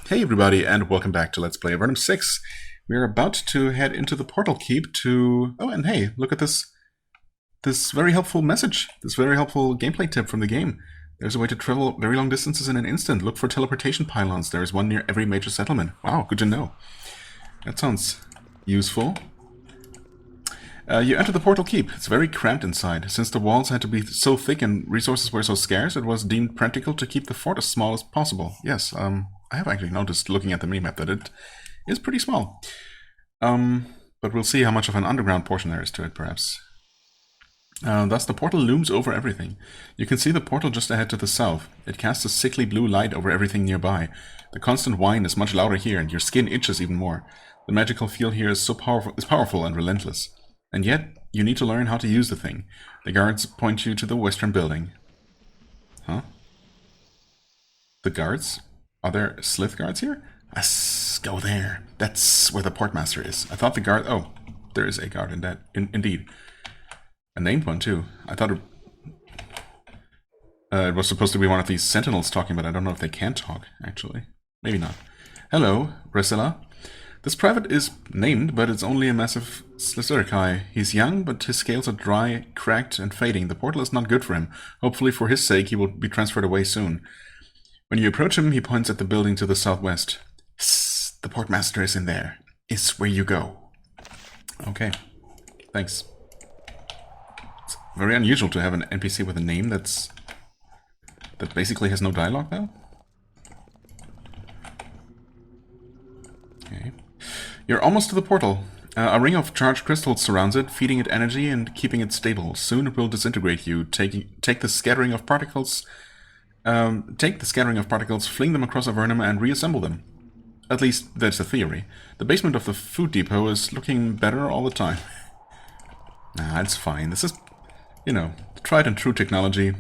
Hey everybody, and welcome back to Let's Play Avernum 6. We're about to head into the Portal Keep to... Oh, and hey, look at this very helpful message, this very helpful gameplay tip from the game. There's a way to travel very long distances in an instant. Look for teleportation pylons. There is one near every major settlement. Wow, good to know. That sounds useful. You enter the Portal Keep. It's very cramped inside. Since the walls had to be so thick and resources were so scarce, it was deemed practical to keep the fort as small as possible. Yes, I have actually noticed, looking at the minimap, that it is pretty small. But we'll see how much of an underground portion there is to it, perhaps. Thus, the portal looms over everything. You can see the portal just ahead to the south. It casts a sickly blue light over everything nearby. The constant whine is much louder here, and your skin itches even more. The magical field here is powerful and relentless. And yet, you need to learn how to use the thing. The guards point you to the western building. Huh? The guards? Are there slith guards here? Let's go there. That's where the portmaster is. I thought the guard... Oh, there is a guard in that. Indeed. A named one, too. I thought it was supposed to be one of these sentinels talking, but I don't know if they can talk, actually. Maybe not. Hello, Priscilla. This private is named, but it's only a massive Slitherikai. He's young, but his scales are dry, cracked, and fading. The portal is not good for him. Hopefully, for his sake, he will be transferred away soon. When you approach him, he points at the building to the southwest. Psst, the portmaster is in there. It's where you go. Okay, thanks. It's very unusual to have an NPC with a name that basically has no dialogue, though. Okay. You're almost to the portal. A ring of charged crystals surrounds it, feeding it energy and keeping it stable. Soon it will disintegrate you. Take the scattering of particles, fling them across Avernum, and reassemble them. At least, that's the theory. The basement of the food depot is looking better all the time. Nah, it's fine. This is, you know, tried and true technology.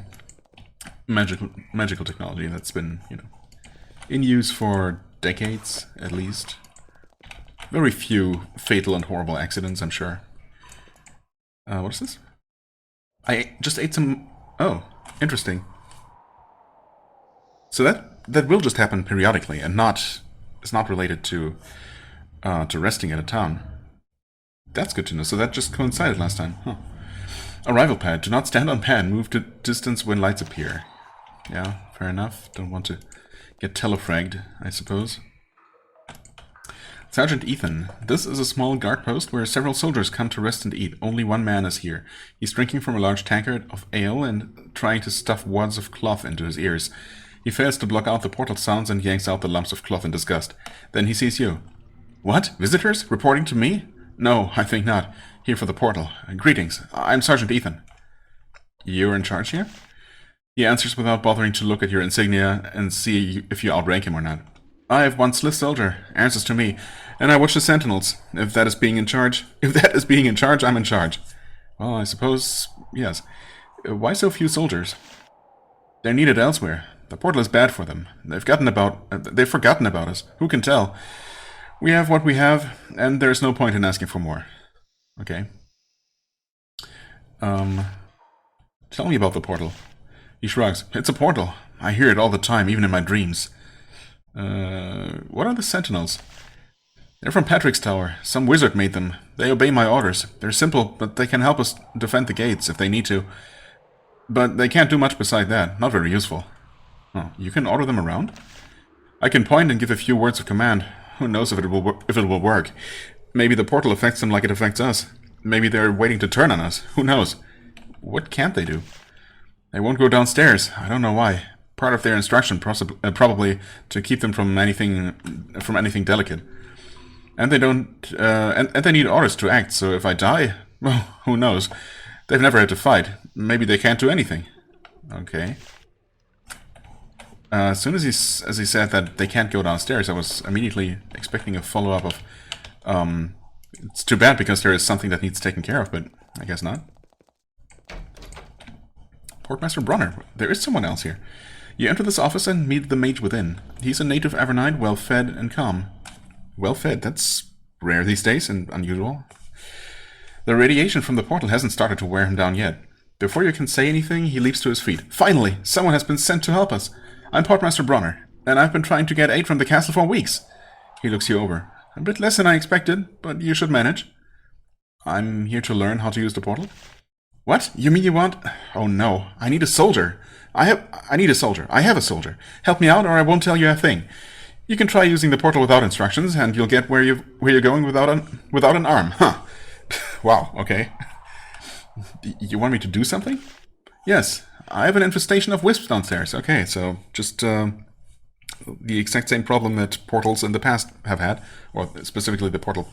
Magical technology that's been, you know, in use for decades, at least. Very few fatal and horrible accidents, I'm sure. What is this? I just ate some... Oh, interesting. So that will just happen periodically, and it's not related to resting at a town. That's good to know. So that just coincided last time. Huh. Arrival pad. Do not stand on pad. Move to distance when lights appear. Yeah, fair enough. Don't want to get telefragged, I suppose. Sergeant Ethan. This is a small guard post where several soldiers come to rest and eat. Only one man is here. He's drinking from a large tankard of ale and trying to stuff wads of cloth into his ears. He fails to block out the portal sounds and yanks out the lumps of cloth in disgust. Then he sees you. What? Visitors? Reporting to me? No, I think not. Here for the portal. Greetings. I'm Sergeant Ethan. You're in charge here? He answers without bothering to look at your insignia and see if you outrank him or not. I have one slith soldier. Answers to me. And I watch the sentinels. If that is being in charge, I'm in charge. Well, I suppose, yes. Why so few soldiers? They're needed elsewhere. The portal is bad for them. They've forgotten about us. Who can tell? We have what we have, and there's no point in asking for more. Okay. Tell me about the portal. He shrugs. It's a portal. I hear it all the time, even in my dreams. What are the sentinels? They're from Patrick's Tower. Some wizard made them. They obey my orders. They're simple, but they can help us defend the gates if they need to. But they can't do much beside that. Not very useful. Oh, you can order them around? I can point and give a few words of command. Who knows if it will work? Maybe the portal affects them like it affects us. Maybe they're waiting to turn on us. Who knows? What can't they do? They won't go downstairs. I don't know why. Part of their instruction probably to keep them from anything delicate. And they don't and they need orders to act. So if I die, well, who knows? They've never had to fight. Maybe they can't do anything. Okay. As soon as he said that they can't go downstairs, I was immediately expecting a follow-up of, it's too bad because there is something that needs taken care of, but I guess not. Portmaster Bronner, there is someone else here. You enter this office and meet the mage within. He's a native Avernite, well-fed and calm. Well-fed, that's rare these days and unusual. The radiation from the portal hasn't started to wear him down yet. Before you can say anything, he leaps to his feet. Finally, someone has been sent to help us. I'm Portmaster Bronner. and I've been trying to get aid from the castle for weeks. He looks you over. A bit less than I expected, but you should manage. I'm here to learn how to use the portal. What? You mean you want... Oh no, I need a soldier. I need a soldier. I have a soldier. Help me out or I won't tell you a thing. You can try using the portal without instructions, and you'll get where you're going without an arm. Huh. Wow, okay. You want me to do something? Yes, I have an infestation of wisps downstairs. Okay, so just the exact same problem that portals in the past have had, or specifically the portal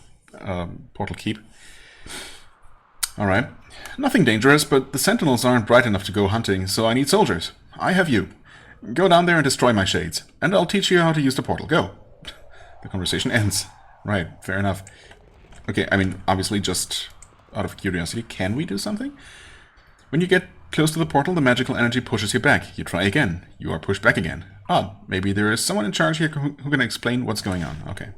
keep. Alright. Nothing dangerous, but the sentinels aren't bright enough to go hunting, so I need soldiers. I have you. Go down there and destroy my shades, and I'll teach you how to use the portal. Go. The conversation ends. Right, fair enough. Okay, I mean, obviously just out of curiosity, can we do something? When you get close to the portal, the magical energy pushes you back. You try again. You are pushed back again. Odd. Maybe there is someone in charge here who can explain what's going on. Okay.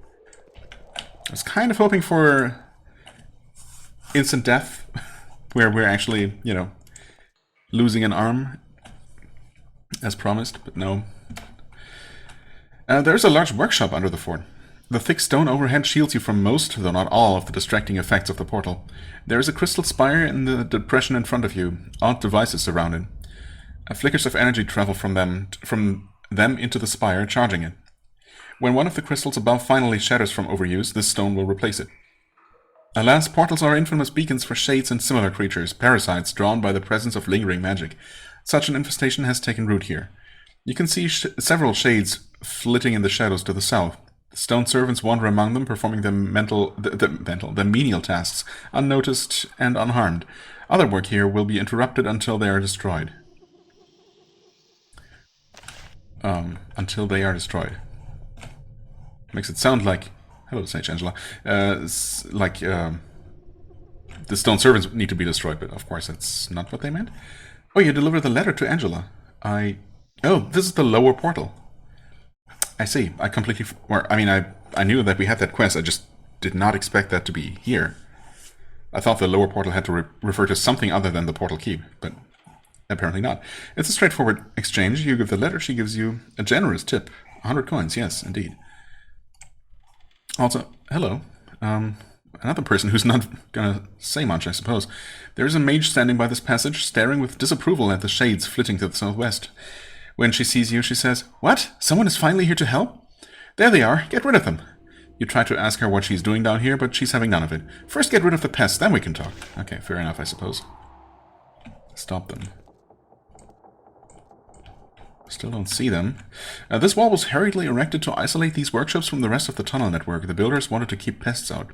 I was kind of hoping for instant death, where we're actually, you know, losing an arm, as promised, but no. There's a large workshop under the fort. The thick stone overhead shields you from most, though not all, of the distracting effects of the portal. There is a crystal spire in the depression in front of you, odd devices surrounded. Flickers of energy travel from them into the spire, charging it. When one of the crystals above finally shatters from overuse, this stone will replace it. Alas, portals are infamous beacons for shades and similar creatures, parasites drawn by the presence of lingering magic. Such an infestation has taken root here. You can see several shades flitting in the shadows to the south. Stone servants wander among them, performing the menial tasks, unnoticed and unharmed. Other work here will be interrupted until they are destroyed. Until they are destroyed. Makes it sound like... Hello, Sage Angela. The stone servants need to be destroyed, but of course that's not what they meant. Oh, you delivered the letter to Angela. Oh, this is the lower portal. I see. I completely... I knew that we had that quest. I just did not expect that to be here. I thought the lower portal had to refer to something other than the portal keep, but apparently not. It's a straightforward exchange. You give the letter, she gives you a generous tip. 100 coins, yes, indeed. Also, hello. Another person who's not gonna say much, I suppose. There is a mage standing by this passage, staring with disapproval at the shades flitting to the southwest. When she sees you, she says, "What? Someone is finally here to help? There they are. Get rid of them." You try to ask her what she's doing down here, but she's having none of it. First get rid of the pests, then we can talk. Okay, fair enough, I suppose. Stop them. Still don't see them. This wall was hurriedly erected to isolate these workshops from the rest of the tunnel network. The builders wanted to keep pests out.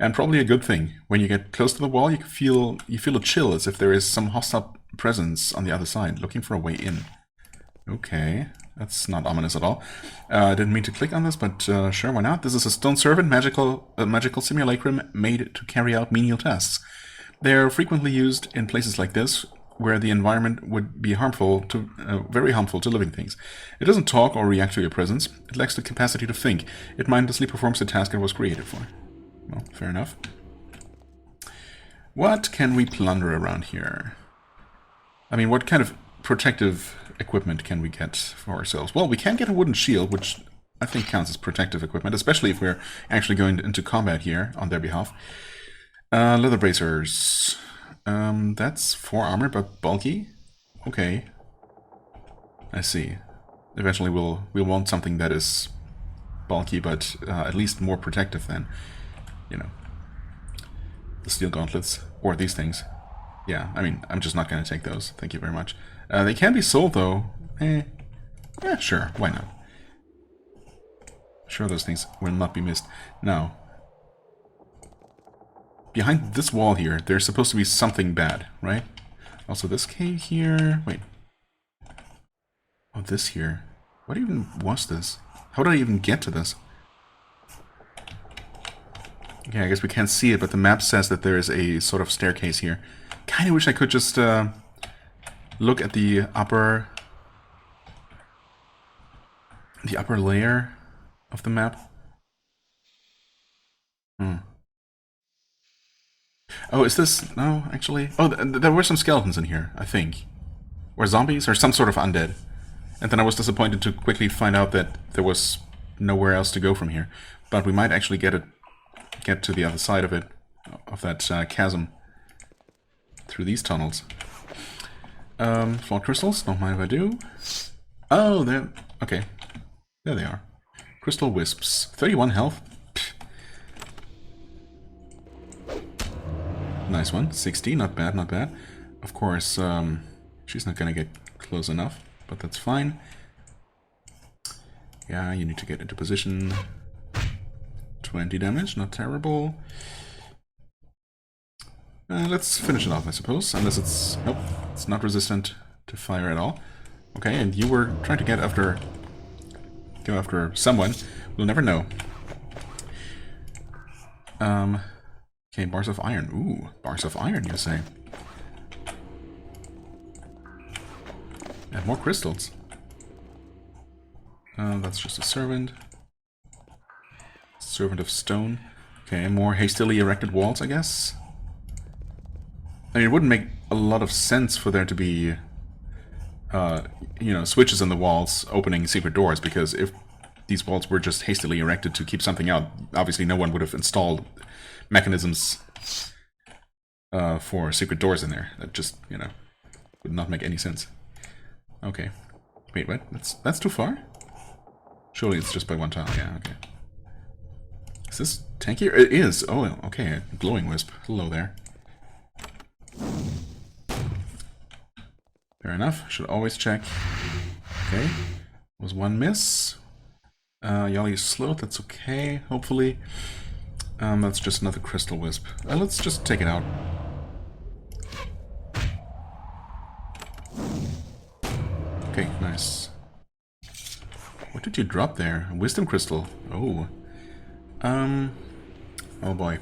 And probably a good thing. When you get close to the wall, you feel a chill, as if there is some hostile presence on the other side, looking for a way in. Okay, that's not ominous at all. I didn't mean to click on this, but sure, why not? This is a stone servant magical simulacrum made to carry out menial tasks. They are frequently used in places like this, where the environment would be very harmful to living things. It doesn't talk or react to your presence. It lacks the capacity to think. It mindlessly performs the task it was created for. Well, fair enough. What can we plunder around here? I mean, what kind of protective equipment can we get for ourselves? Well, we can get a wooden shield, which I think counts as protective equipment, especially if we're actually going into combat here on their behalf. Leather bracers. That's 4 armor, but bulky? Okay. I see. Eventually we'll want something that is bulky, but at least more protective than, you know, the steel gauntlets, or these things. Yeah, I mean, I'm just not going to take those. Thank you very much. They can be sold, though. Yeah, sure. Why not? Sure, those things will not be missed. Now, behind this wall here, there's supposed to be something bad, right? Also, this cave here... Wait. Oh, this here. What even was this? How did I even get to this? Okay, I guess we can't see it, but the map says that there is a sort of staircase here. Kinda wish I could just look at the upper layer of the map. Oh, is this... No, actually... Oh, there were some skeletons in here, I think. Or zombies, or some sort of undead. And then I was disappointed to quickly find out that there was nowhere else to go from here. But we might actually get to the other side of it, of that chasm, through these tunnels. Flawed crystals, don't mind if I do. Oh, there. Okay, there they are. Crystal wisps, 31 health. Pfft. Nice one, 60, not bad, not bad. Of course, she's not gonna get close enough, but that's fine. Yeah, you need to get into position. 20 damage, not terrible. Let's finish it off, I suppose, unless it's... Nope, it's not resistant to fire at all. Okay, and you were trying to go after someone. We'll never know. Okay, bars of iron. Ooh, bars of iron, you say. And more crystals. That's just a servant. Servant of stone. Okay, more hastily erected walls, I guess. I mean, it wouldn't make a lot of sense for there to be, you know, switches in the walls opening secret doors, because if these walls were just hastily erected to keep something out, obviously no one would have installed mechanisms for secret doors in there. That just, you know, would not make any sense. Okay. Wait, what? That's too far? Surely it's just by one tile. Yeah, okay. Is this tankier? It is. Oh, okay. Glowing wisp. Hello there. Fair enough. Should always check. Okay. Was one miss. Y'all use sloth. That's okay. Hopefully. That's just another crystal wisp. Let's just take it out. Okay, nice. What did you drop there? A wisdom crystal. Oh. Oh boy.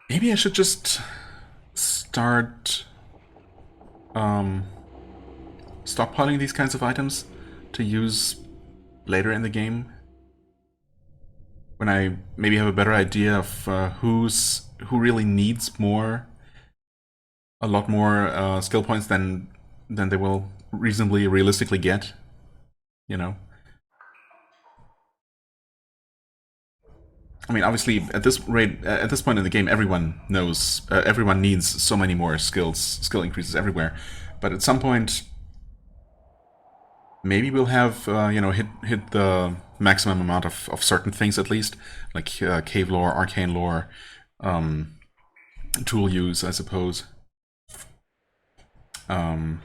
Maybe I should just start stockpiling these kinds of items to use later in the game, when I maybe have a better idea of who really needs a lot more skill points than they will realistically get, you know. I mean, obviously, at this point in the game, everyone knows, everyone needs so many more skill increases everywhere. But at some point, maybe we'll have, you know, hit the maximum amount of certain things at least, like cave lore, arcane lore, tool use, I suppose, and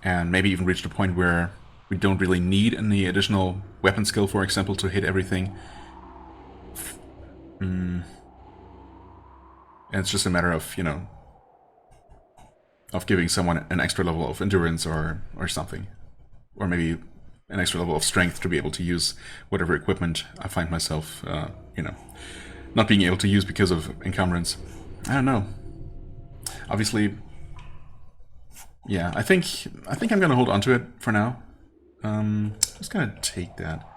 maybe even reach the point where we don't really need any additional weapon skill, for example, to hit everything. And it's just a matter of, you know, of giving someone an extra level of endurance or something. Or maybe an extra level of strength to be able to use whatever equipment I find myself, you know, not being able to use because of encumbrance. I don't know. Obviously, yeah, I think I'm gonna hold on to it for now. Just gonna take that.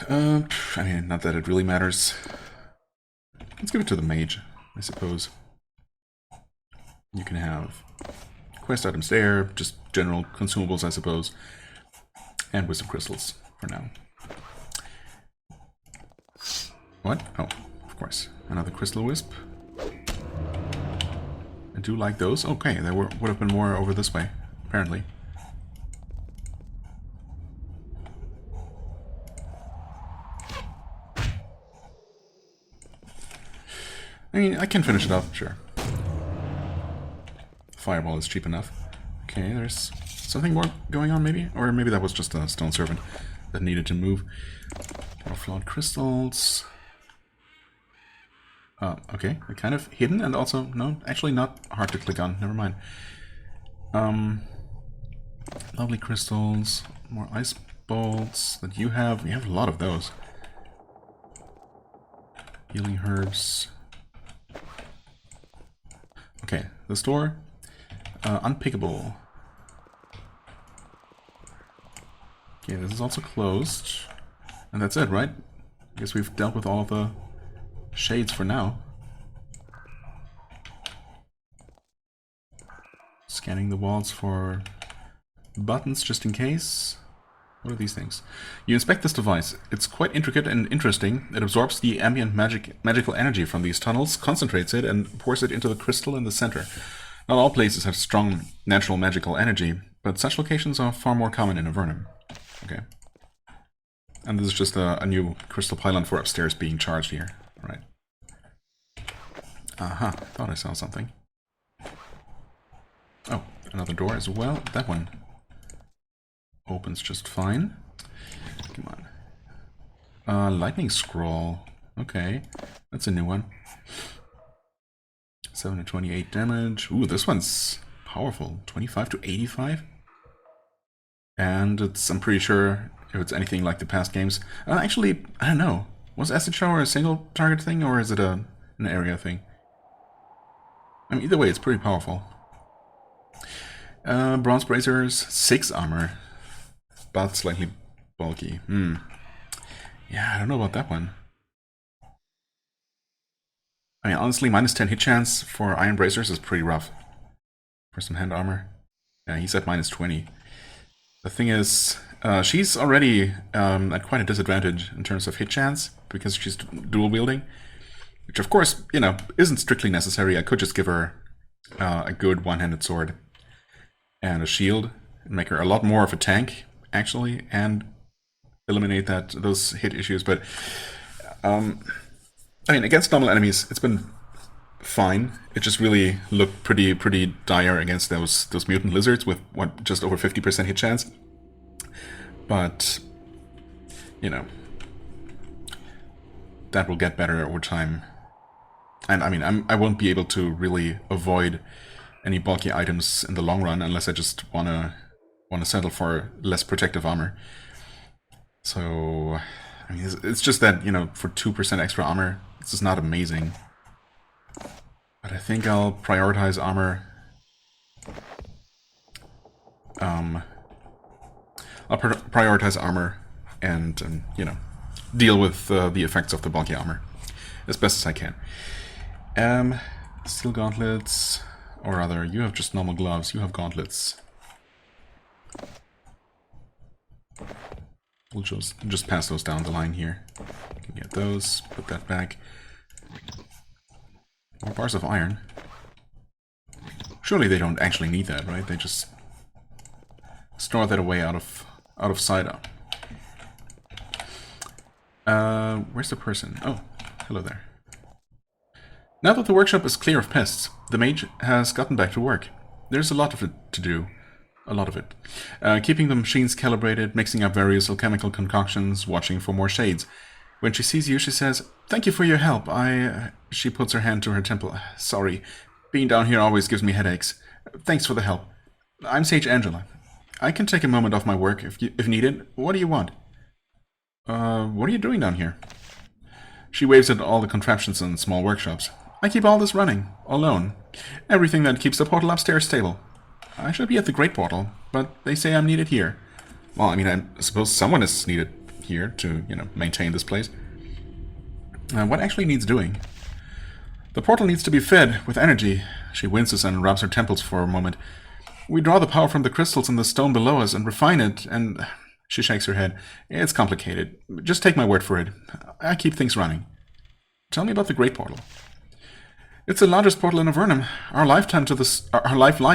I mean, not that it really matters. Let's give it to the mage, I suppose. You can have quest items there, just general consumables, I suppose, and wisdom crystals for now. What? Oh, of course. Another crystal wisp. I do like those. Okay, there would have been more over this way, apparently. I mean, I can finish it off, sure. Fireball is cheap enough. Okay, there's something more going on, maybe? Or maybe that was just a stone servant that needed to move. More flawed crystals. Okay, they're kind of hidden and also, no, actually not hard to click on, never mind. Lovely crystals, more ice bolts that you have a lot of those. Healing herbs. Okay, the store. Unpickable. Okay, this is also closed. And that's it, right? I guess we've dealt with all of the shades for now. Scanning the walls for buttons just in case. What are these things? You inspect this device. It's quite intricate and interesting. It absorbs the ambient magical energy from these tunnels, concentrates it, and pours it into the crystal in the center. Not all places have strong natural magical energy, but such locations are far more common in Avernum. Okay. And this is just a new crystal pylon for upstairs being charged here. Right. Aha, thought I saw something. Oh, another door as well. That one opens just fine. Come on. Lightning scroll. Okay, that's a new one. 728 damage. Ooh, this one's powerful. 25 to 85. And it's, I'm pretty sure, if it's anything like the past games. Actually, I don't know. Was Acid Shower a single target thing, or is it an area thing? I mean, either way, it's pretty powerful. Bronze Bracers, 6 armor. But slightly bulky. Yeah, I don't know about that one. I mean, honestly, minus 10 hit chance for Iron Bracers is pretty rough. For some hand armor. Yeah, he's at minus 20. The thing is, she's already at quite a disadvantage in terms of hit chance, because she's dual wielding. Which, of course, you know, isn't strictly necessary. I could just give her a good one-handed sword and a shield, and make her a lot more of a tank, actually, and eliminate those hit issues. But I mean, against normal enemies, it's been fine. It just really looked pretty dire against those mutant lizards with what, just over 50% hit chance. But you know, that will get better over time. And I mean, I won't be able to really avoid any bulky items in the long run unless I just wanna settle for less protective armor. So I mean, it's just that, you know, for 2% extra armor, this is not amazing. But I think I'll prioritize armor. I'll prioritize armor and you know, deal with the effects of the bulky armor as best as I can. Steel gauntlets, or rather, you have just normal gloves. You have gauntlets. We'll just pass those down the line here. You can get those. Put that back. More bars of iron. Surely they don't actually need that, right? They just store that away out of sight. Where's the person? Oh, hello there. Now that the workshop is clear of pests, the mage has gotten back to work. There's a lot of it to do. A lot of it. Keeping the machines calibrated, mixing up various alchemical concoctions, watching for more shades. When she sees you, she says, "Thank you for your help. She puts her hand to her temple. "Sorry. Being down here always gives me headaches. Thanks for the help. I'm Sage Angela. I can take a moment off my work if needed. What do you want?" What are you doing down here?" She waves at all the contraptions and small workshops. "I keep all this running, alone. Everything that keeps the portal upstairs stable. I should be at the Great Portal, but they say I'm needed here. Well, I mean, I suppose someone is needed here to, you know, maintain this place. What actually needs doing?" "The portal needs to be fed with energy." She winces and rubs her temples for a moment. "We draw the power from the crystals in the stone below us and refine it, and..." She shakes her head. "It's complicated. Just take my word for it. I keep things running." "Tell me about the Great Portal." "It's the largest portal in Avernum. Our lifeline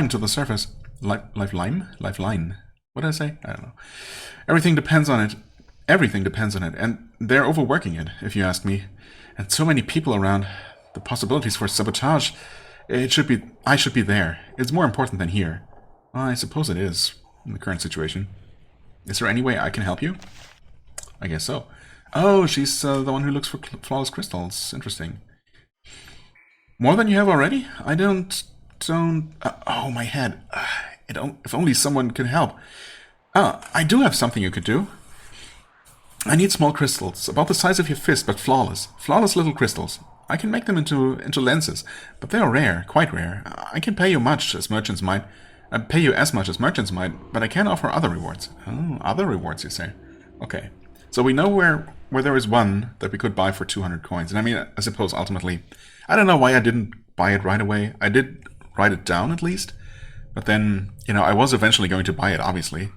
to the surface." Lifeline? Lifeline. What did I say? I don't know. Everything depends on it. Everything depends on it, and they're overworking it, if you ask me. And so many people around. The possibilities for sabotage. I should be there. It's more important than here. Well, I suppose it is, in the current situation. Is there any way I can help you? I guess so. Oh, she's the one who looks for flawless crystals. Interesting. More than you have already? I don't... oh, my head. If only someone could help. I do have something you could do. I need small crystals, about the size of your fist, but flawless. Flawless little crystals. I can make them into lenses, but they are rare, quite rare. I can pay you as merchants might, but I can offer other rewards. Oh, other rewards, you say? Okay. So we know where there is one that we could buy for 200 coins. And I mean, I suppose ultimately, I don't know why I didn't buy it right away. I did write it down at least, But then, you know, I was eventually going to buy it, obviously.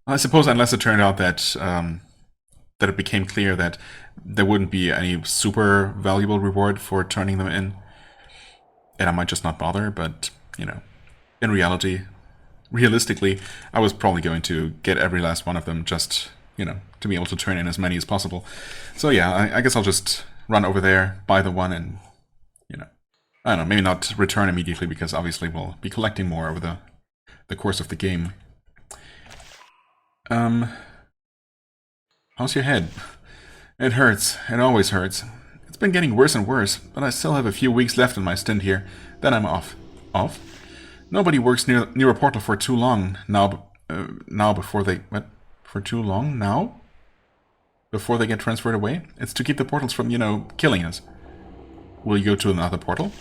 I suppose unless it turned out that that it became clear that there wouldn't be any super valuable reward for turning them in. And I might just not bother, but, you know, in reality, realistically, I was probably going to get every last one of them just, you know, to be able to turn in as many as possible. So yeah, I guess I'll just run over there, buy the one, and, you know, I don't know, maybe not return immediately, because obviously we'll be collecting more over the course of the game. How's your head? It hurts. It always hurts. It's been getting worse and worse, but I still have a few weeks left in my stint here. Then I'm off. Off? Nobody works near a portal for too long now before they... What? For too long now? Before they get transferred away? It's to keep the portals from, you know, killing us. Will you go to another portal?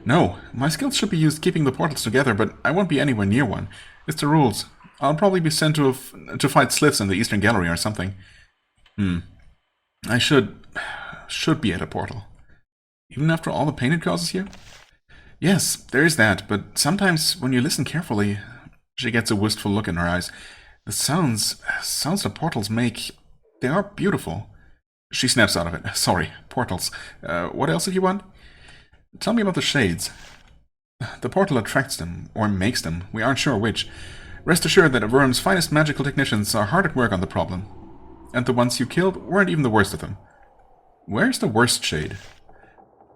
No. My skills should be used keeping the portals together, but I won't be anywhere near one. It's the rules. I'll probably be sent to fight Sliths in the Eastern Gallery or something. I should be at a portal. Even after all the pain it causes you? Yes, there is that, but sometimes when you listen carefully... She gets a wistful look in her eyes. The sounds the portals make, they are beautiful. She snaps out of it. Sorry, portals. What else did you want? Tell me about the shades. The portal attracts them, or makes them. We aren't sure which. Rest assured that Avernum's finest magical technicians are hard at work on the problem. And the ones you killed weren't even the worst of them. Where's the worst shade?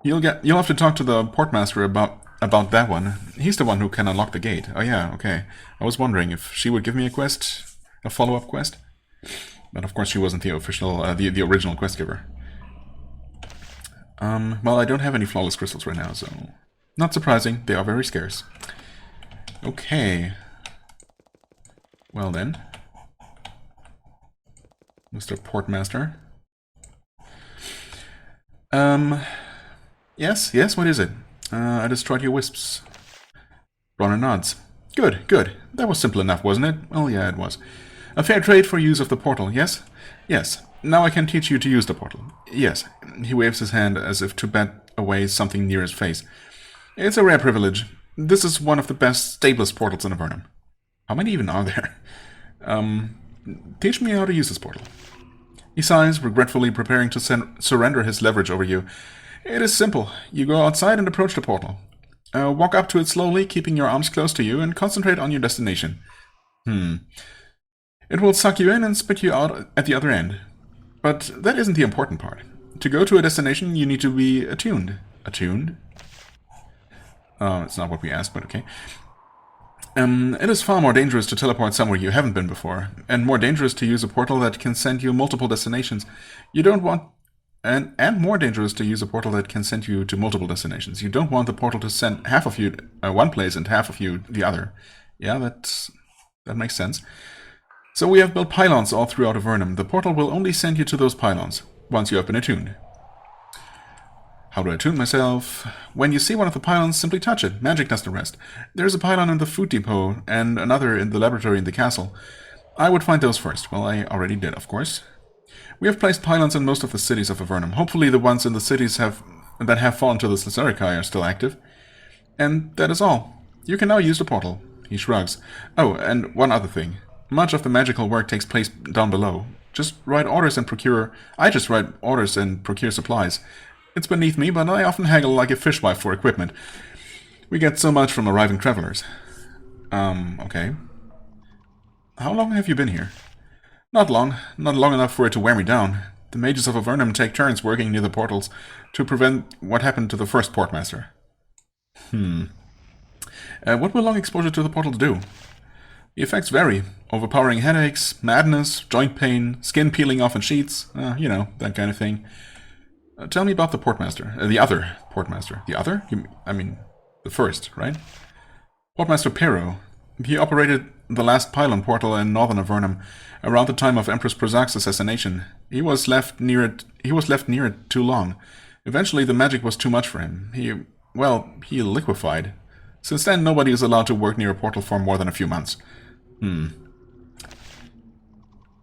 You'll have to talk to the portmaster about that one. He's the one who can unlock the gate. Oh yeah, okay. I was wondering if she would give me a quest, a follow-up quest. But of course she wasn't the official, the original quest giver. Well, I don't have any flawless crystals right now, so... Not surprising, they are very scarce. Okay. Well then. Mr. Portmaster. Yes, what is it? I destroyed your wisps. Bronner nods. Good. That was simple enough, wasn't it? Well, yeah, it was. A fair trade for use of the portal, yes? Yes. Now I can teach you to use the portal. Yes. He waves his hand as if to bat away something near his face. It's a rare privilege. This is one of the best, stablest portals in Avernum. How many even are there? Teach me how to use this portal. He sighs, regretfully preparing to surrender his leverage over you. It is simple. You go outside and approach the portal. Walk up to it slowly, keeping your arms close to you, and concentrate on your destination. It will suck you in and spit you out at the other end. But that isn't the important part. To go to a destination, you need to be attuned. Attuned? It's not what we asked, but okay. It is far more dangerous to teleport somewhere you haven't been before, and more dangerous to use a portal that can send you multiple destinations. You don't want... And more dangerous to use a portal that can send you to multiple destinations. You don't want the portal to send half of you one place and half of you the other. Yeah, that makes sense. So we have built pylons all throughout Avernum. The portal will only send you to those pylons, once you have been attuned. How do I attune myself? When you see one of the pylons, simply touch it. Magic does the rest. There's a pylon in the food depot, and another in the laboratory in the castle. I would find those first. Well, I already did, of course. We have placed pylons in most of the cities of Avernum. Hopefully the ones in the cities that have fallen to the Slitherikai are still active. And that is all. You can now use the portal. He shrugs. Oh, and one other thing. Much of the magical work takes place down below. Just write orders and procure... I just write orders and procure supplies. It's beneath me, but I often haggle like a fishwife for equipment. We get so much from arriving travelers. Okay. How long have you been here? Not long. Not long enough for it to wear me down. The mages of Avernum take turns working near the portals to prevent what happened to the first portmaster. What will long exposure to the portals do? The effects vary. Overpowering headaches, madness, joint pain, skin peeling off in sheets, you know, that kind of thing. Tell me about the portmaster. The other portmaster. The other? I mean, the first, right? Portmaster Pero. He operated the last pylon portal in northern Avernum around the time of Empress Prozak's assassination. He was left near it too long. Eventually, the magic was too much for him. He liquefied. Since then, nobody is allowed to work near a portal for more than a few months. Do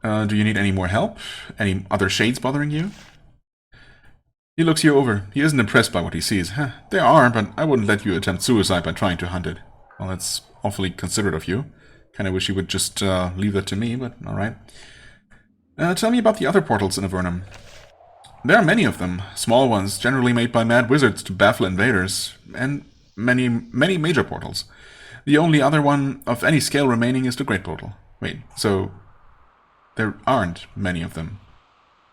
you need any more help? Any other shades bothering you? He looks you over. He isn't impressed by what he sees. There are, but I wouldn't let you attempt suicide by trying to hunt it. Well, that's awfully considerate of you. Kinda wish you would just leave that to me, but alright. Tell me about the other portals in Avernum. There are many of them, small ones, generally made by mad wizards to baffle invaders, and many major portals. The only other one of any scale remaining is the Great Portal. Wait, so there aren't many of them.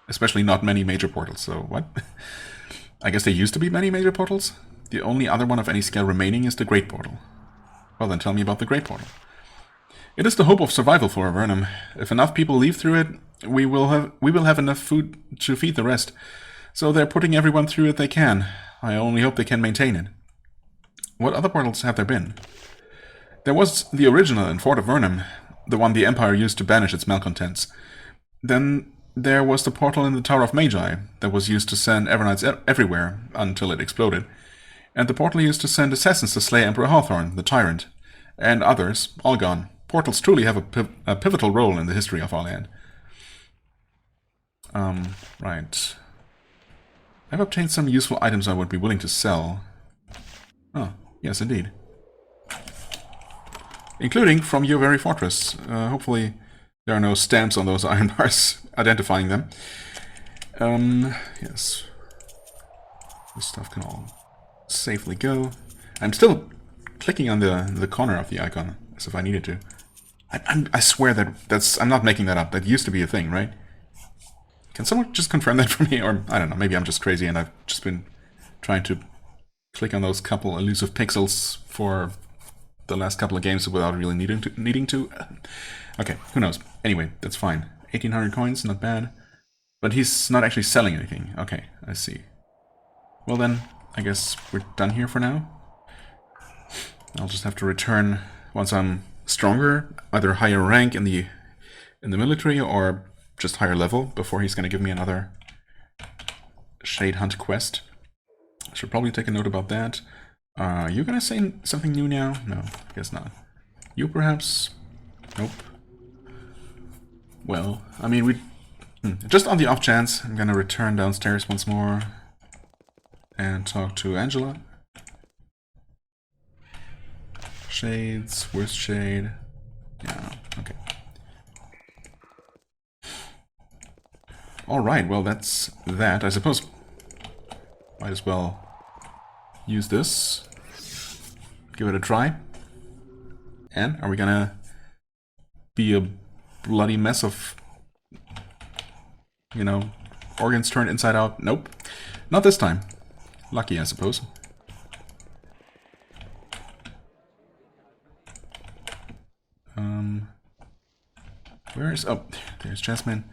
Especially not many major portals, so what? I guess there used to be many major portals? The only other one of any scale remaining is the Great Portal. Well then tell me about the Great Portal. It is the hope of survival for Avernum. If enough people leave through it, we will have enough food to feed the rest. So they're putting everyone through it they can. I only hope they can maintain it. What other portals have there been? There was the original in Fort Avernum, the one the Empire used to banish its malcontents. Then there was the portal in the Tower of Magi, that was used to send Evernites everywhere, until it exploded. And the portal used to send assassins to slay Emperor Hawthorne, the Tyrant. And others, all gone. Portals truly have a pivotal role in the history of our land. Right. I've obtained some useful items I would be willing to sell. Oh, yes indeed. Including from your very fortress. Hopefully there are no stamps on those iron bars identifying them. Yes. This stuff can all safely go. I'm still clicking on the corner of the icon, as if I needed to. I swear that's... I'm not making that up. That used to be a thing, right? Can someone just confirm that for me? Or, I don't know, maybe I'm just crazy and I've just been trying to click on those couple elusive pixels for the last couple of games without really needing to. Okay, who knows? Anyway, that's fine. 1,800 coins, not bad. But he's not actually selling anything. Okay, I see. Well then, I guess we're done here for now. I'll just have to return once I'm stronger, either higher rank in the military or just higher level, before he's going to give me another Shade Hunt quest. I should probably take a note about that. Are you going to say something new now? No, I guess not. You perhaps? Nope. Well, I mean, just on the off chance, I'm going to return downstairs once more and talk to Angela. Shades, worst shade. Yeah, okay. Alright, well that's that. I suppose might as well use this. Give it a try. And are we gonna be a bloody mess of, you know, organs turned inside out? Nope. Not this time. Lucky, I suppose. Where is... Oh, there's Jasmine.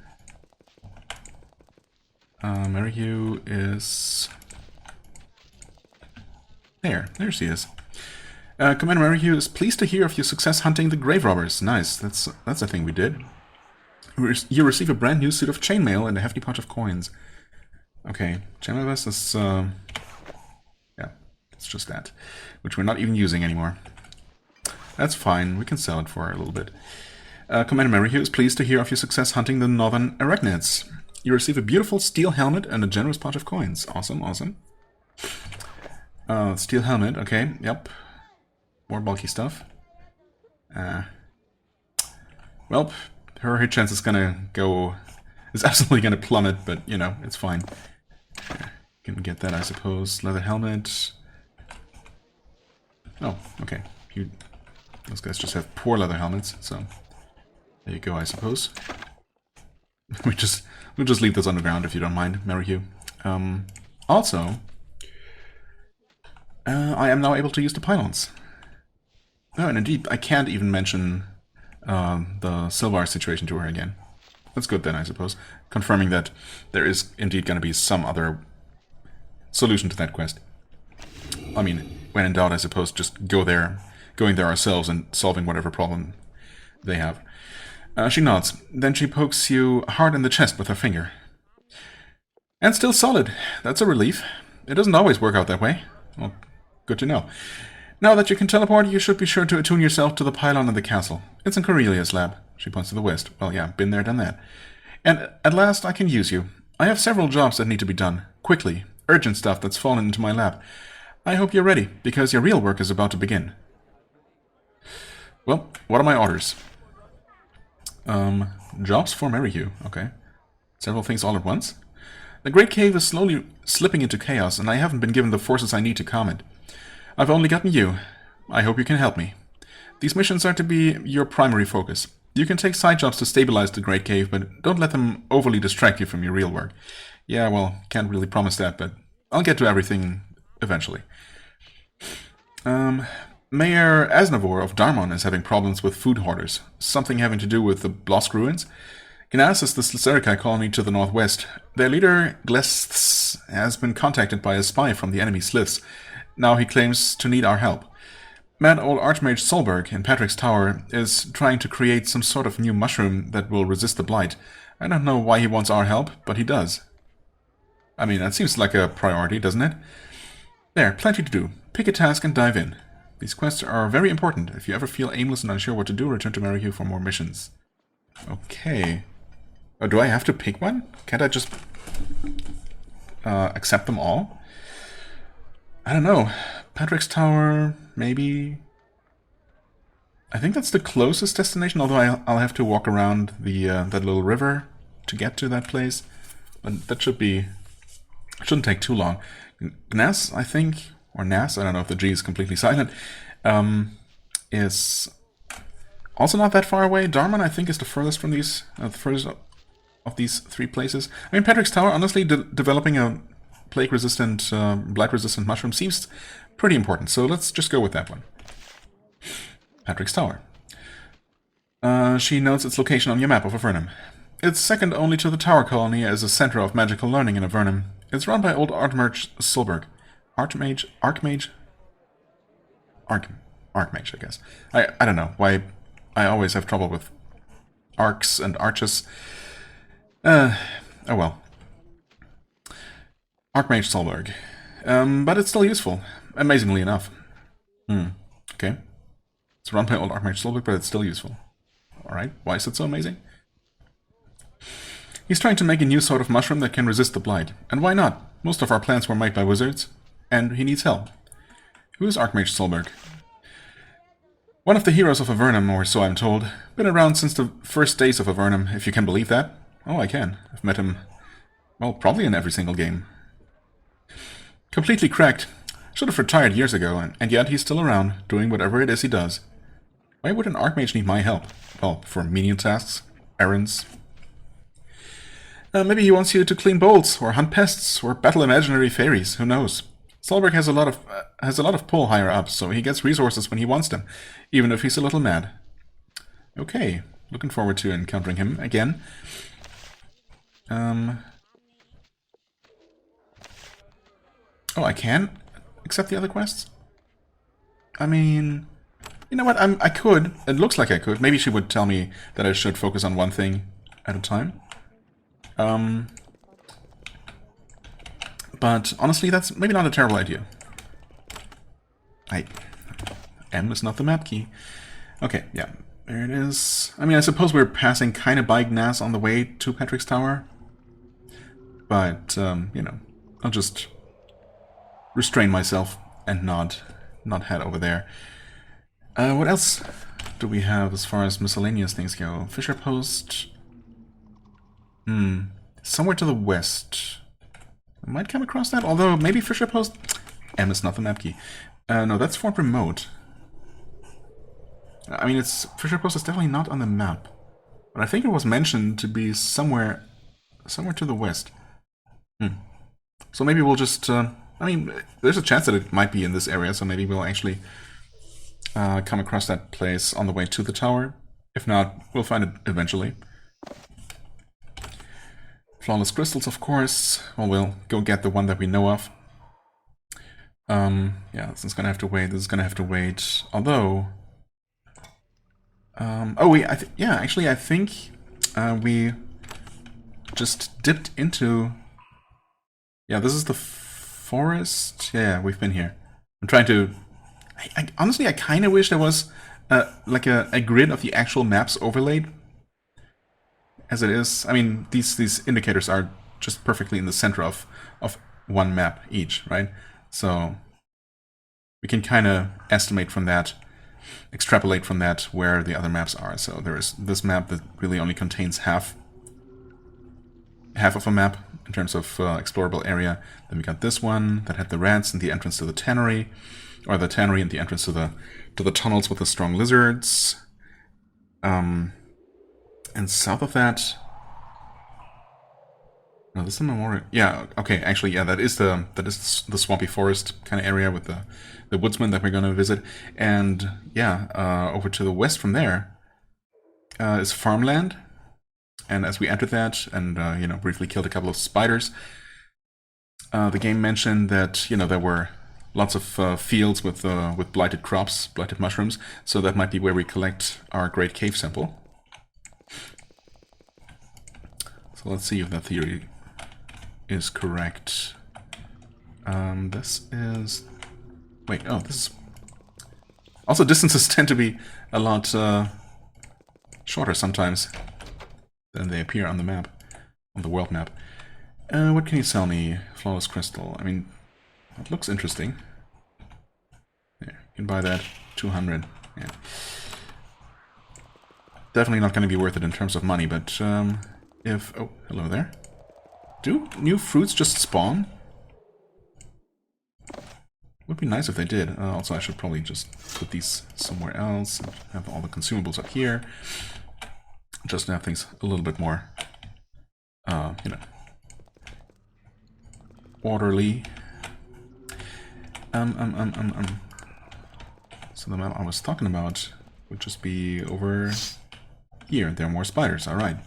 Mary Hugh is... There she is. Commander Mary Hugh is pleased to hear of your success hunting the grave robbers. Nice, that's a thing we did. You receive a brand new suit of chainmail and a hefty pouch of coins. Okay, chainmail vest is... yeah, it's just that. Which we're not even using anymore. That's fine, we can sell it for a little bit. Commander Mary Hugh is pleased to hear of your success hunting the northern arachnids. You receive a beautiful steel helmet and a generous pouch of coins. Awesome, awesome. Steel helmet, okay, yep. More bulky stuff. Well, her hit chance is gonna go... is absolutely gonna plummet, but, you know, it's fine. Can get that, I suppose. Leather helmet. Oh, okay. Those guys just have poor leather helmets, so... there you go, I suppose. We'll just leave this on the ground if you don't mind, Mary Hugh. Also, I am now able to use the pylons. Oh, and indeed, I can't even mention the Sylvar situation to her again. That's good then, I suppose. Confirming that there is indeed going to be some other solution to that quest. I mean, when in doubt, I suppose, just going there ourselves and solving whatever problem they have. She nods. Then she pokes you hard in the chest with her finger. And still solid. That's a relief. It doesn't always work out that way. Well, good to know. Now that you can teleport, you should be sure to attune yourself to the pylon in the castle. It's in Corelia's lab. She points to the west. Well, yeah, been there, done that. And at last I can use you. I have several jobs that need to be done. Quickly. Urgent stuff that's fallen into my lap. I hope you're ready, because your real work is about to begin. Well, what are my orders? Jobs for Merrihew. Okay. Several things all at once. The Great Cave is slowly slipping into chaos, and I haven't been given the forces I need to calm it. I've only gotten you. I hope you can help me. These missions are to be your primary focus. You can take side jobs to stabilize the Great Cave, but don't let them overly distract you from your real work. Yeah, well, can't really promise that, but I'll get to everything eventually. Mayor Aznavour of Darmon is having problems with food hoarders, something having to do with the Blosk ruins. Gnas is the Slacerica colony to the northwest. Their leader, Glesths, has been contacted by a spy from the enemy Sliths. Now he claims to need our help. Mad old Archmage Solberg in Patrick's Tower is trying to create some sort of new mushroom that will resist the blight. I don't know why he wants our help, but he does. I mean, that seems like a priority, doesn't it? There, plenty to do. Pick a task and dive in. These quests are very important. If you ever feel aimless and unsure what to do, return to Merrihew for more missions. Okay. Oh, do I have to pick one? Can't I just accept them all? I don't know. Patrick's Tower, maybe. I think that's the closest destination, although I'll have to walk around the that little river to get to that place. But that shouldn't take too long. Gnas, I think, or Nas, I don't know if the G is completely silent, is also not that far away. Darmon, I think, is the furthest from these, the furthest of these three places. I mean, Patrick's Tower, honestly, developing a plague-resistant, blight-resistant mushroom seems pretty important, so let's just go with that one. Patrick's Tower. She notes its location on your map of Avernum. It's second only to the Tower Colony as a center of magical learning in Avernum. It's run by old Archmage Solberg. Archmage, I guess. I don't know why I always have trouble with arcs and arches. Oh well. Archmage Solberg. But it's still useful, amazingly enough. Okay. It's run by old Archmage Solberg, but it's still useful. Alright, why is it so amazing? He's trying to make a new sort of mushroom that can resist the blight. And why not? Most of our plants were made by wizards, and he needs help. Who is Archmage Solberg? One of the heroes of Avernum, or so I'm told. Been around since the first days of Avernum, if you can believe that. Oh, I can. I've met him, well, probably in every single game. Completely cracked. Should have retired years ago, and yet he's still around, doing whatever it is he does. Why would an Archmage need my help? Well, for menial tasks, errands. Maybe he wants you to clean bowls, or hunt pests, or battle imaginary fairies, who knows. Solberg has a lot of pull higher up, so he gets resources when he wants them, even if he's a little mad. Okay, looking forward to encountering him again. Oh, I can accept the other quests? I mean, you know what, I could. It looks like I could. Maybe she would tell me that I should focus on one thing at a time. But honestly, that's maybe not a terrible idea. M is not the map key. Okay, yeah, there it is. I mean, I suppose we're passing kind of by Gnas on the way to Patrick's Tower. But, you know, I'll just restrain myself and not head over there. What else do we have as far as miscellaneous things go? Fisher Post. Somewhere to the west. I might come across that, although maybe Fisher Post... M is not the map key. No, that's Fort Remote. I mean, Fisher Post is definitely not on the map. But I think it was mentioned to be somewhere to the west. So maybe we'll just... I mean, there's a chance that it might be in this area, so maybe we'll actually come across that place on the way to the tower. If not, we'll find it eventually. Flawless crystals, of course. Well, we'll go get the one that we know of. Yeah, this is gonna have to wait. This is gonna have to wait. Although, oh wait, yeah, actually, I think we just dipped into. Yeah, this is the forest. Yeah, we've been here. I'm trying to. Honestly, I kind of wish there was like a grid of the actual maps overlaid. As it is, I mean, these indicators are just perfectly in the center of one map each, right? So we can kind of estimate from that extrapolate from that where the other maps are. So there is this map that really only contains half of a map in terms of explorable area. Then we got this one that had the rats and the entrance to the tannery, or the tannery and the entrance to the tunnels with the strong lizards. And south of that, no, this is the memorial. Yeah, okay, actually, yeah, that is the swampy forest kind of area with the woodsman that we're going to visit. And yeah, over to the west from there is farmland. And as we entered that, and you know, briefly killed a couple of spiders, the game mentioned that, you know, there were lots of fields with blighted crops, blighted mushrooms. So that might be where we collect our great cave sample. So let's see if that theory is correct. This is... Wait, oh, this is... Also, distances tend to be a lot shorter sometimes than they appear on the map, on the world map. What can you sell me? Flawless crystal. I mean, that looks interesting. Yeah, you can buy that. 200. Yeah. Definitely not going to be worth it in terms of money, but if... Oh, hello there. Do new fruits just spawn? Would be nice if they did. Also, I should probably just put these somewhere else and have all the consumables up here. Just to have things a little bit more, you know, orderly. So the map I was talking about would just be over here. There are more spiders. All right.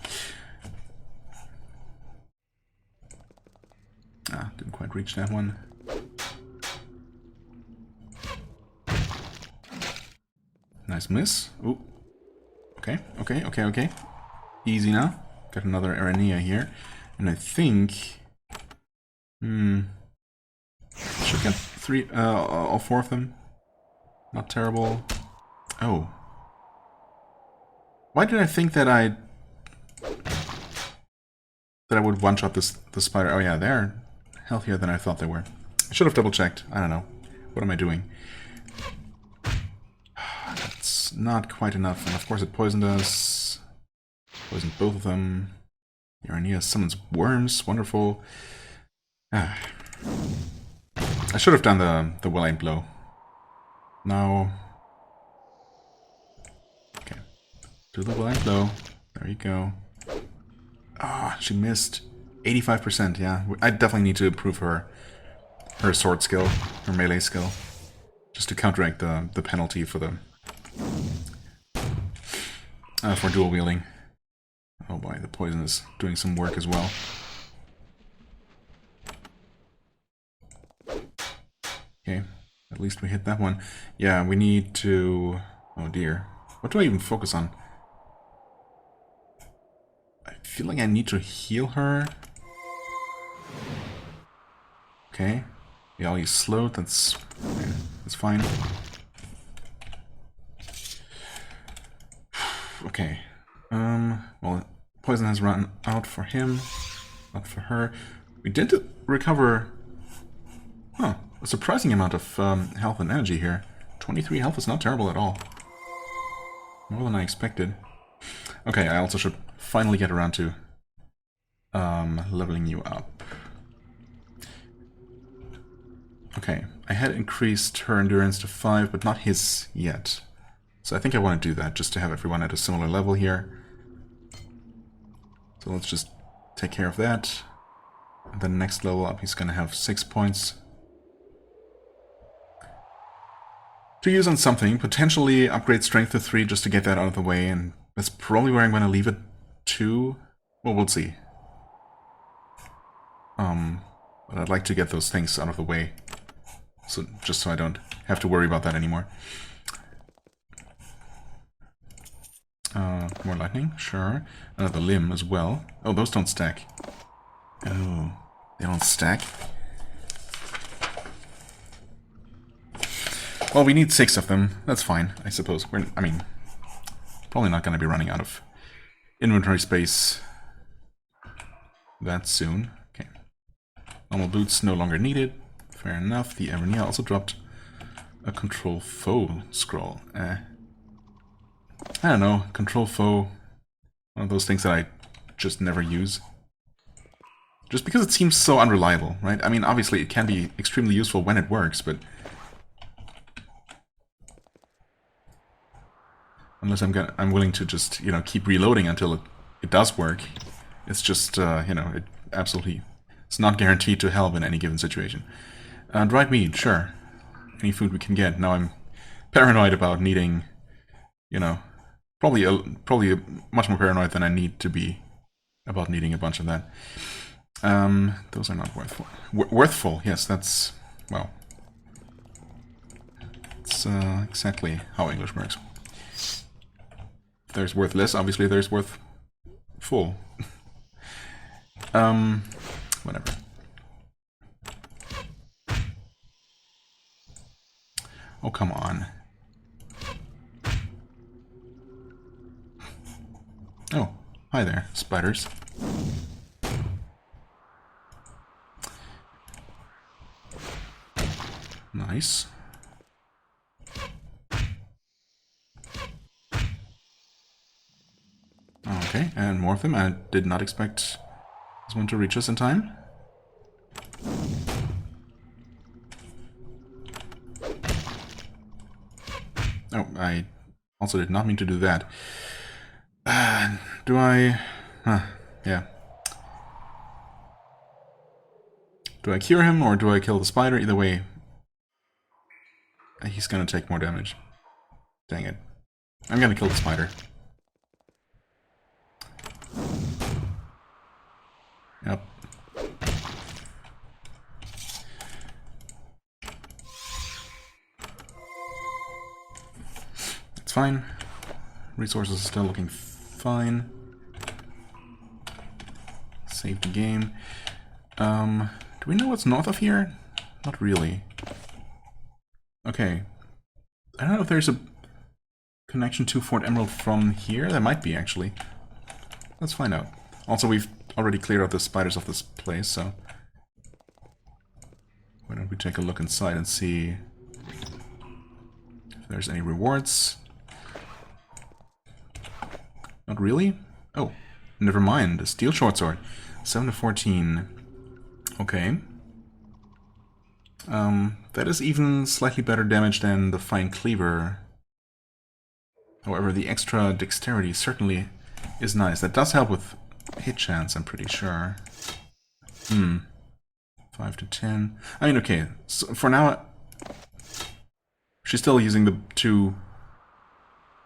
Ah, didn't quite reach that one. Nice miss. Ooh. Okay, okay, okay, okay. Easy now. Got another Aranea here. And I think... should get all four of them. Not terrible. Oh. Why did I think that I would one-shot the spider? Oh yeah, they're healthier than I thought they were. I should have double-checked. I don't know. What am I doing? That's not quite enough. And of course it poisoned us. Poisoned both of them. Aranea summons worms. Wonderful. I should have done the well-aimed blow. Now... Okay. Do the well-aimed blow. There you go. Ah, she missed. 85%, yeah. I definitely need to improve her sword skill, her melee skill. Just to counteract the penalty for the... for dual wielding. Oh boy, the poison is doing some work as well. Okay, at least we hit that one. Yeah, we need to... Oh dear. What do I even focus on? I feel like I need to heal her. Okay. Yeah, I'll use slowed, that's fine. Okay. Well, poison has run out for him, not for her. We did recover, a surprising amount of health and energy here. 23 health is not terrible at all. More than I expected. Okay, I also should finally get around to leveling you up. Okay, I had increased her endurance to 5, but not his yet. So I think I want to do that, just to have everyone at a similar level here. So let's just take care of that. And then next level up, he's going to have 6 points. To use on something, potentially upgrade strength to 3 just to get that out of the way, and that's probably where I'm going to leave it to. Well, we'll see. But I'd like to get those things out of the way. So just so I don't have to worry about that anymore. More lightning, sure. Another limb as well. Oh, those don't stack. Oh, they don't stack? Well, we need 6 of them. That's fine, I suppose. I mean, probably not going to be running out of inventory space that soon. Okay. Normal boots no longer needed. Fair enough. The Avernum also dropped A control foe scroll. I don't know. Control foe. One of those things that I just never use. Just because it seems so unreliable, right? I mean, obviously it can be extremely useful when it works, but unless I'm willing to just, you know, keep reloading until it does work, it's just, you know, it absolutely, it's not guaranteed to help in any given situation. Dried meat, sure. Any food we can get. Now I'm paranoid about needing, you know, probably much more paranoid than I need to be about needing a bunch of that. Those are not worthful. Worthful, yes, that's, well, it's exactly how English works. If there's worthless, obviously there's worth full. Whatever. Oh, come on. Oh, hi there, spiders. Nice. Okay, and more of them. I did not expect this one to reach us in time. Oh, I also did not mean to do that. Do I... yeah. Do I cure him or do I kill the spider? Either way, he's gonna take more damage. Dang it. I'm gonna kill the spider. Yep. It's fine. Resources are still looking fine. Save the game. Do we know what's north of here? Not really. Okay. I don't know if there's a connection to Fort Emerald from here. There might be, actually. Let's find out. Also, we've already cleared out the spiders of this place, so... why don't we take a look inside and see if there's any rewards. Not really? Oh, never mind. A steel short sword. 7 to 14. Okay. That is even slightly better damage than the fine cleaver. However, the extra dexterity certainly is nice. That does help with hit chance, I'm pretty sure. 5 to 10. I mean, okay. So for now, she's still using the two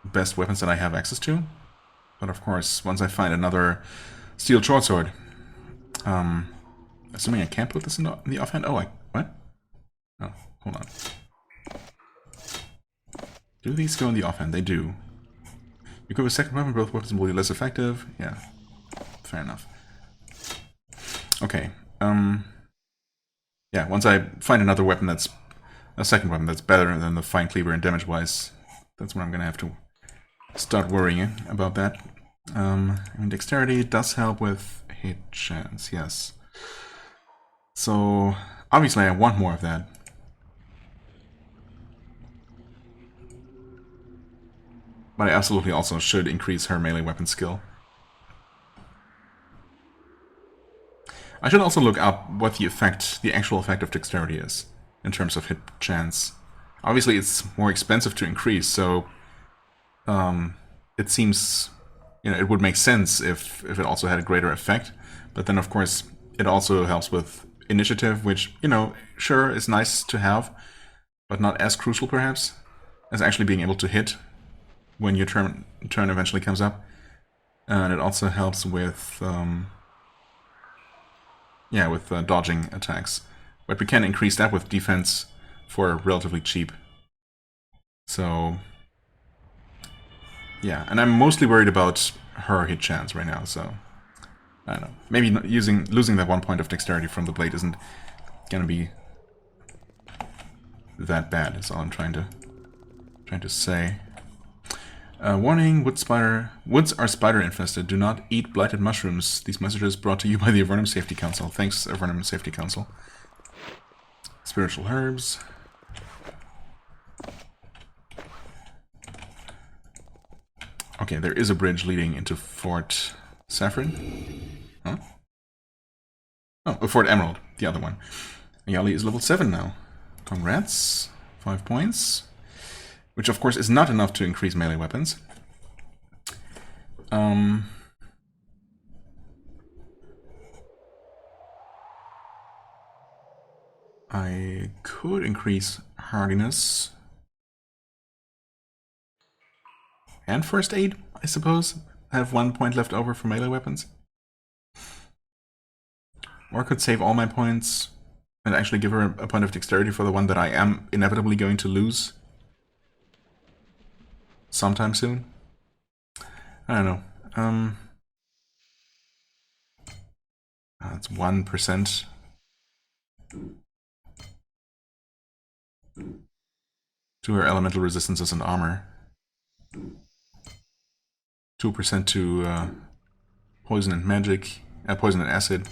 best weapons that I have access to. But of course, once I find another steel short sword, assuming I can't put this in the offhand. Oh, what? Oh, hold on. Do these go in the offhand? They do. You equip a second weapon, both weapons will be less effective. Yeah, fair enough. Okay. Yeah, once I find another weapon that's a second weapon that's better than the fine cleaver and damage-wise, that's when I'm gonna have to start worrying about that. I mean, dexterity does help with hit chance, yes. So, obviously I want more of that. But I absolutely also should increase her melee weapon skill. I should also look up what the actual effect of dexterity is, in terms of hit chance. Obviously it's more expensive to increase, so it seems, you know, it would make sense if it also had a greater effect. But then, of course, it also helps with initiative, which, you know, sure, is nice to have, but not as crucial, perhaps, as actually being able to hit when your turn eventually comes up. And it also helps with, yeah, with dodging attacks. But we can increase that with defense for relatively cheap. So... yeah, and I'm mostly worried about her hit chance right now, so... I don't know. Maybe losing that 1 point of dexterity from the blade isn't gonna be that bad, is all I'm trying to say. Warning, woods are spider infested. Do not eat blighted mushrooms. These messages brought to you by the Avernum Safety Council. Thanks, Avernum Safety Council. Spiritual herbs. Okay, there is a bridge leading into Fort Saffron. Huh? Oh, Fort Emerald, the other one. Yali is level 7 now. Congrats. 5 points. Which of course is not enough to increase melee weapons. I could increase hardiness. And first aid, I suppose. I have 1 point left over for melee weapons. Or I could save all my points and actually give her a point of dexterity for the one that I am inevitably going to lose sometime soon. I don't know. That's 1% to her elemental resistances and armor. 2% to poison and magic, poison and acid.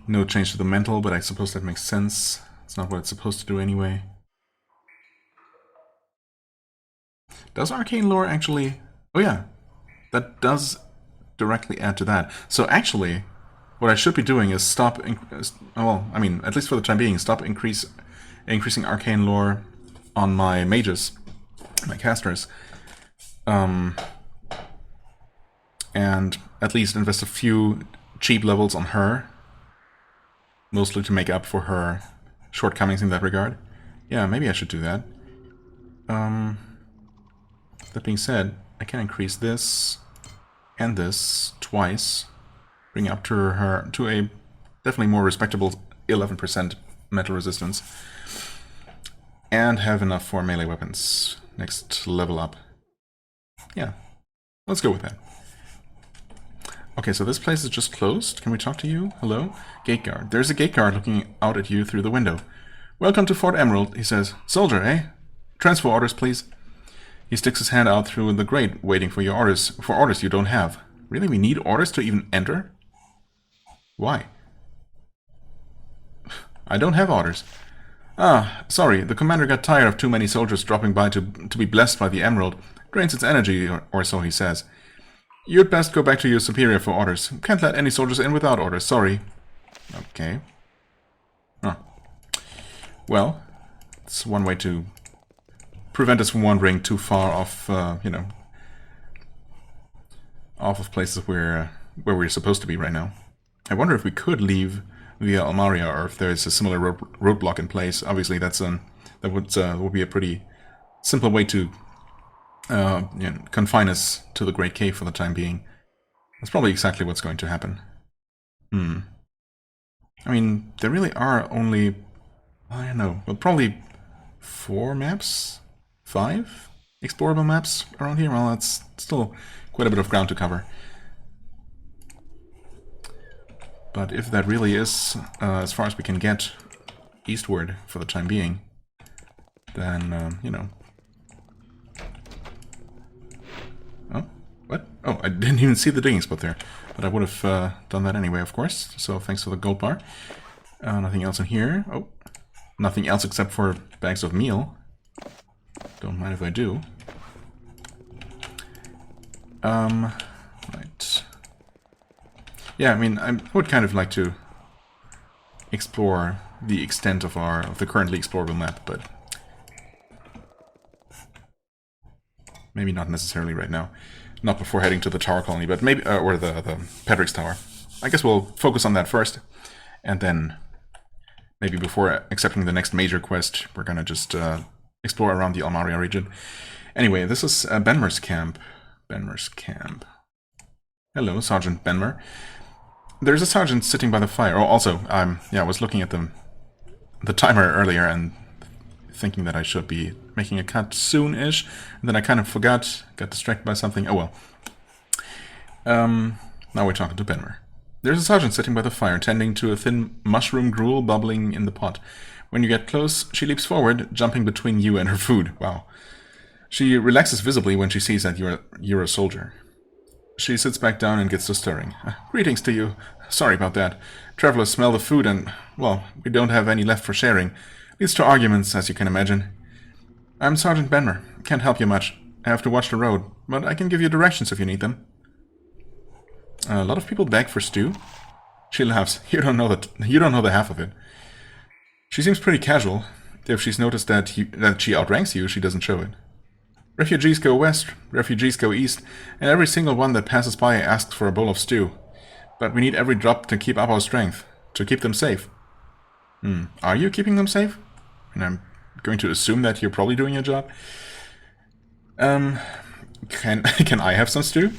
No change to the mental, but I suppose that makes sense. It's not what it's supposed to do anyway. Does arcane lore actually... Oh yeah, that does directly add to that. So actually, what I should be doing is stop... well, I mean, at least for the time being, stop increasing arcane lore on my mages, my casters. And at least invest a few cheap levels on her. Mostly to make up for her shortcomings in that regard. Yeah, maybe I should do that. That being said, I can increase this and this twice, bring up to her to a definitely more respectable 11% metal resistance, and have enough for melee weapons. Next level up. Yeah, let's go with that. Okay, so this place is just closed. Can we talk to you? Hello? Gate guard. There's a gate guard looking out at you through the window. Welcome to Fort Emerald, he says. Soldier, eh? Transfer orders, please. He sticks his hand out through the grate, waiting for your orders, for orders you don't have. Really? We need orders to even enter? Why? I don't have orders. Ah, sorry, the commander got tired of too many soldiers dropping by to be blessed by the emerald. Drains its energy, or so he says. You'd best go back to your superior for orders. Can't let any soldiers in without orders, sorry. Okay. Oh. Well, it's one way to prevent us from wandering too far off, you know, off of places where we're supposed to be right now. I wonder if we could leave via Almaria, or if there's a similar roadblock in place. Obviously, that would be a pretty simple way to you know, confine us to the Great Cave for the time being. That's probably exactly what's going to happen. I mean, there really are only, I don't know, well, probably 4 maps? 5 explorable maps around here? Well, that's still quite a bit of ground to cover. But if that really is as far as we can get eastward for the time being, then, you know. Oh, what? Oh, I didn't even see the digging spot there. But I would have done that anyway, of course. So thanks for the gold bar. Nothing else in here. Oh, nothing else except for bags of meal. Don't mind if I do. Right. Yeah, I mean, I would kind of like to explore the extent of the currently explorable map, but maybe not necessarily right now. Not before heading to the Tower Colony, but maybe, or the Pedrick's Tower. I guess we'll focus on that first, and then maybe before accepting the next major quest, we're gonna just explore around the Almaria region. Anyway, this is Benmer's camp. Benmer's camp. Hello, Sergeant Benmer. There's a sergeant sitting by the fire. Oh, also, yeah, I was looking at the timer earlier and thinking that I should be making a cut soon-ish, and then I kind of forgot, got distracted by something. Oh well. Now we're talking to Benmer. There's a sergeant sitting by the fire, tending to a thin mushroom gruel bubbling in the pot. When you get close, she leaps forward, jumping between you and her food. Wow. She relaxes visibly when she sees that you're a soldier. She sits back down and gets to stirring. Greetings to you. Sorry about that. Travelers smell the food and, well, we don't have any left for sharing. Leads to arguments, as you can imagine. I'm Sergeant Benmer. Can't help you much. I have to watch the road, but I can give you directions if you need them. A lot of people beg for stew. She laughs. You don't know the half of it. She seems pretty casual. If she's noticed that she outranks you, she doesn't show it. Refugees go west, refugees go east, and every single one that passes by asks for a bowl of stew. But we need every drop to keep up our strength, to keep them safe. Are you keeping them safe? And I'm going to assume that you're probably doing your job. Can I have some stew?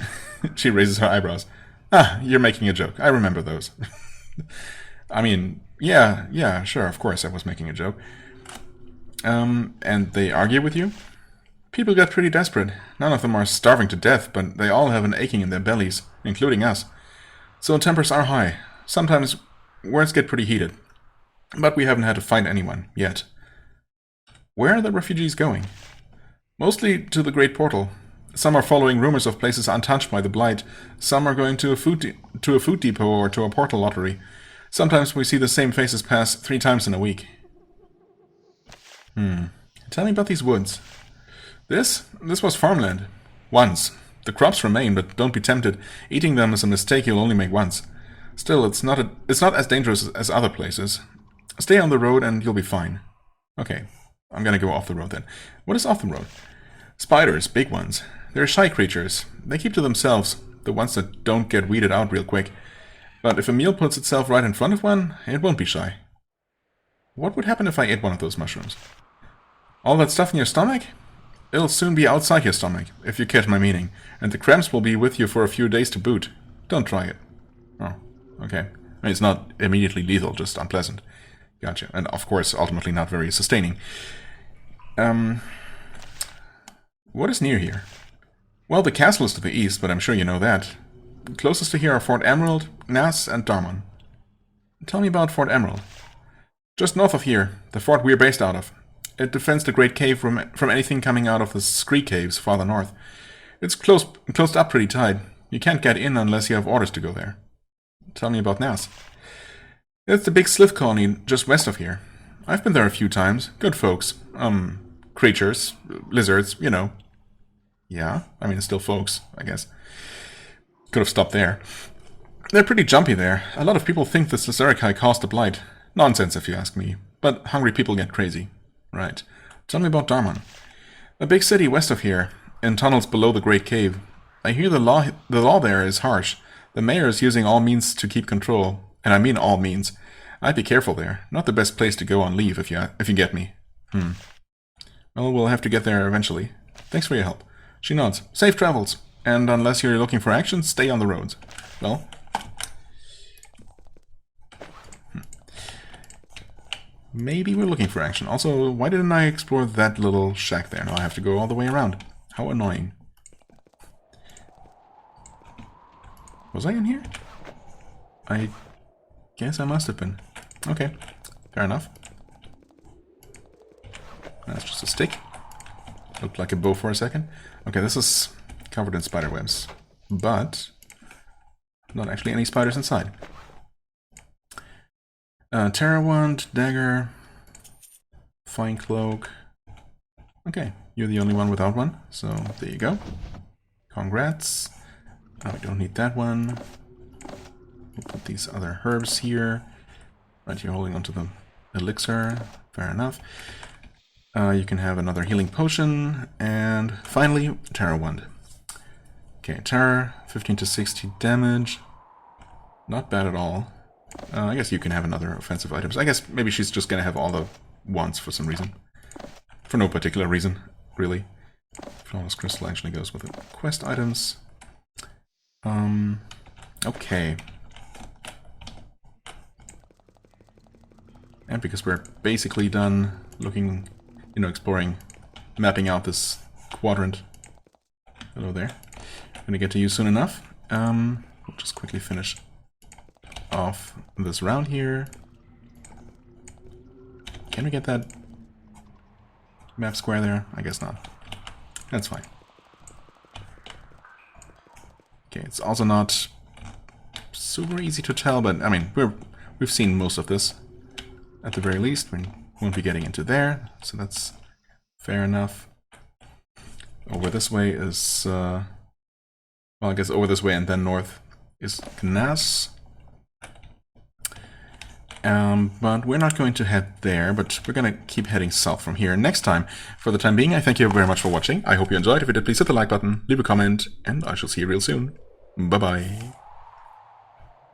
She raises her eyebrows. Ah, you're making a joke. I remember those. I mean, yeah, sure, of course I was making a joke. And they argue with you? People get pretty desperate. None of them are starving to death, but they all have an aching in their bellies, including us. So tempers are high. Sometimes words get pretty heated. But we haven't had to fight anyone, yet. Where are the refugees going? Mostly to the Great Portal. Some are following rumors of places untouched by the Blight. Some are going to a food depot or to a portal lottery. Sometimes we see the same faces pass 3 times in a week. Tell me about these woods. This was farmland. Once. The crops remain, but don't be tempted. Eating them is a mistake you'll only make once. Still, it's not as dangerous as other places. Stay on the road and you'll be fine. Okay, I'm gonna go off the road then. What is off the road? Spiders, big ones. They're shy creatures. They keep to themselves, the ones that don't get weeded out real quick. But if a meal puts itself right in front of one, it won't be shy. What would happen if I ate one of those mushrooms? All that stuff in your stomach? It'll soon be outside your stomach, if you catch my meaning, and the cramps will be with you for a few days to boot. Don't try it. Oh, okay. I mean, it's not immediately lethal, just unpleasant. Gotcha. And of course, ultimately not very sustaining. What is near here? Well, the castle is to the east, but I'm sure you know that. Closest to here are Fort Emerald, Nass, and Darmon. Tell me about Fort Emerald. Just north of here, the fort we're based out of. It defends the Great Cave from anything coming out of the Scree Caves farther north. It's closed up pretty tight. You can't get in unless you have orders to go there. Tell me about Nass. It's the big Slith colony just west of here. I've been there a few times. Good folks. Creatures, lizards, you know. Yeah, I mean, it's still folks, I guess. Could have stopped there. They're pretty jumpy there. A lot of people think the Sazerakai caused the Blight. Nonsense, if you ask me. But hungry people get crazy. Right. Tell me about Darmon. A big city west of here, in tunnels below the Great Cave. I hear the law there is harsh. The mayor is using all means to keep control. And I mean all means. I'd be careful there. Not the best place to go on leave, if you get me. Well, we'll have to get there eventually. Thanks for your help. She nods. Safe travels. And unless you're looking for action, stay on the roads. Well... Maybe we're looking for action. Also, why didn't I explore that little shack there? Now I have to go all the way around. How annoying. Was I in here? I guess I must have been. Okay, fair enough. That's just a stick. Looked like a bow for a second. Okay, this is covered in spider webs, but not actually any spiders inside. Terra Wand, Dagger, Fine Cloak. Okay, you're the only one without one, so there you go. Congrats. We don't need that one. We'll put these other herbs here. Right, you're holding onto the elixir. Fair enough. You can have another healing potion, and finally, Terra Wand. Okay, Terra, 15 to 60 damage. Not bad at all. I guess you can have another offensive items. I guess maybe she's just gonna have all the wands for some reason. For no particular reason, really. Flawless Crystal actually goes with the quest items. Okay. And because we're basically done looking, exploring, mapping out this quadrant. Hello there. Gonna get to you soon enough. We'll just quickly finish off this round here. Can we get that map square there? I guess not. That's fine. Okay, it's also not super easy to tell, but I mean, we've seen most of this at the very least. We won't be getting into there, so that's fair enough. Over this way is... well, I guess over this way and then north is Gnas. But we're not going to head there, but we're going to keep heading south from here next time. For the time being, I thank you very much for watching. I hope you enjoyed. If you did, please hit the like button, leave a comment, and I shall see you real soon. Bye-bye.